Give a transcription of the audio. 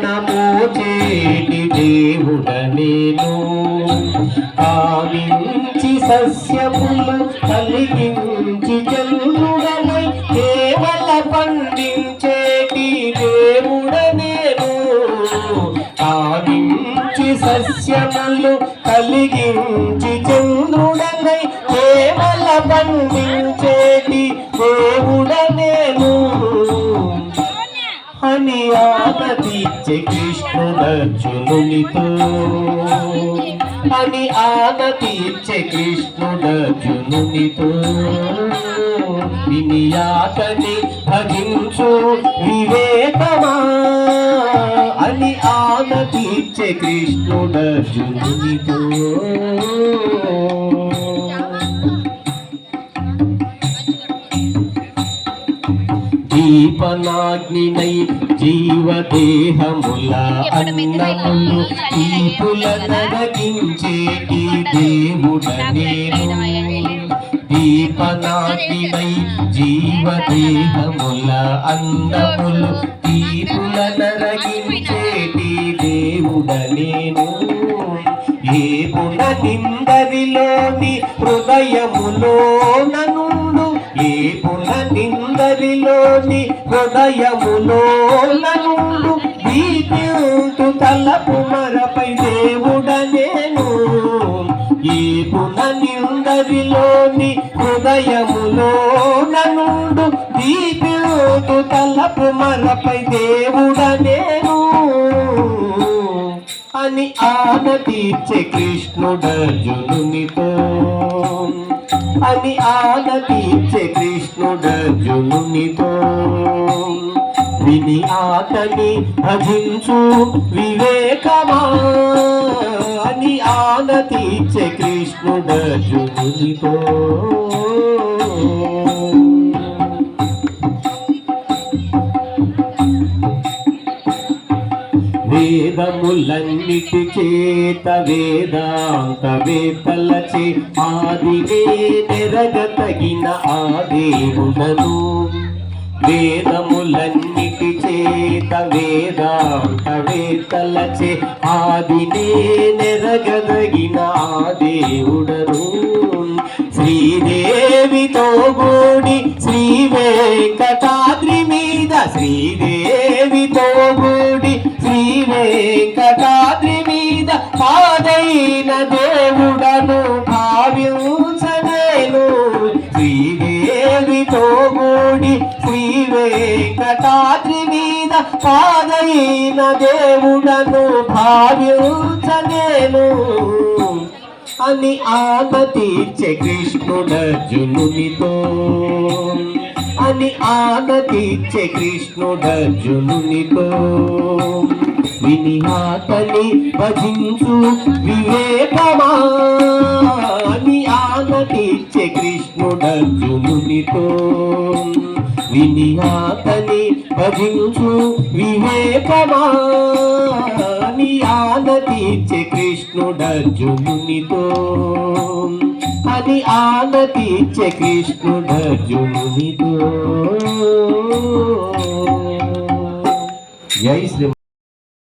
నమోచేటి దేవుడ నేను కావించి సస్యములు కలిగించి చంద్రుడనై కేవల పండించేటి దేవుడ నేను కావించి సస్యములు కలిగించి చంద్రుడనై కేవల పండించేటి దేవుడ నేను అని ఆనతిచ్చే కృష్ణుడర్జునునితో అని ఆనతిచ్చే కృష్ణుడర్జునునితో వినియాతని భజించు వివేకమా అని ఆనతిచ్చే కృష్ణుడర్జునునితో దీపనాగ్నినై జీవదేహముల అన్నములు తీపుల నరగించేటి దేవుడ నేను దీపనాగ్నినై జీవదేహముల అన్నములు తీపుల నరగించేటి దేవుడ నేను ఏ గుణ నిందరిలోని హృదయములో ననుండు ఏ గుణ నిందరిలోని హృదయములో ననుండు దీపింతు తలపు మరపై దేవుడ నేను ఏ గుణ నిందరిలోని హృదయములో ననుండు దీపింతు తలపు మరపై దేవుడ నేను అని ఆనతిచ్చే కృష్ణుడర్జునునితో అని ఆనతిచ్చే కృష్ణుడర్జునునితో విని ఆతని భజించు వివేకమా అని ఆనతిచ్చే కృష్ణుడర్జునునితో వేదములన్నిటి చేత వేదాంత వేత్తలచే ఆదివే నెరగతగిన ఆ దేవుడను వేదములన్నిటి చేత వేదాంత వేత్తలచే ఆదినే నెరగదగిన ఆ దేవుడను శ్రీదేవితో గూడి శ్రీ వెంకటాద్రి మీద శ్రీదేవితో గూడి శ్రీ వెంకటాద్రి మీద పాదైన దేవుడను భావించనేను శ్రీదేవితో గూడి శ్రీ వెంకటాద్రి మీద పాదైన దేవుడను భావించనేను అని ఆనతిచ్చే కృష్ణుడర్జునునితో అని ఆనతిచ్చే కృష్ణుడర్జునునితో విని ఆతని భజించు వివేకమా అని ఆనతిచ్చే కృష్ణుడర్జునునితో విని ఆతని భజించు వివేకమా అని ఆనతిచ్చే కృష్ణుడర్జునునితో అని ఆనతిచ్చే కృష్ణుడర్జునునితో జై శ్రీ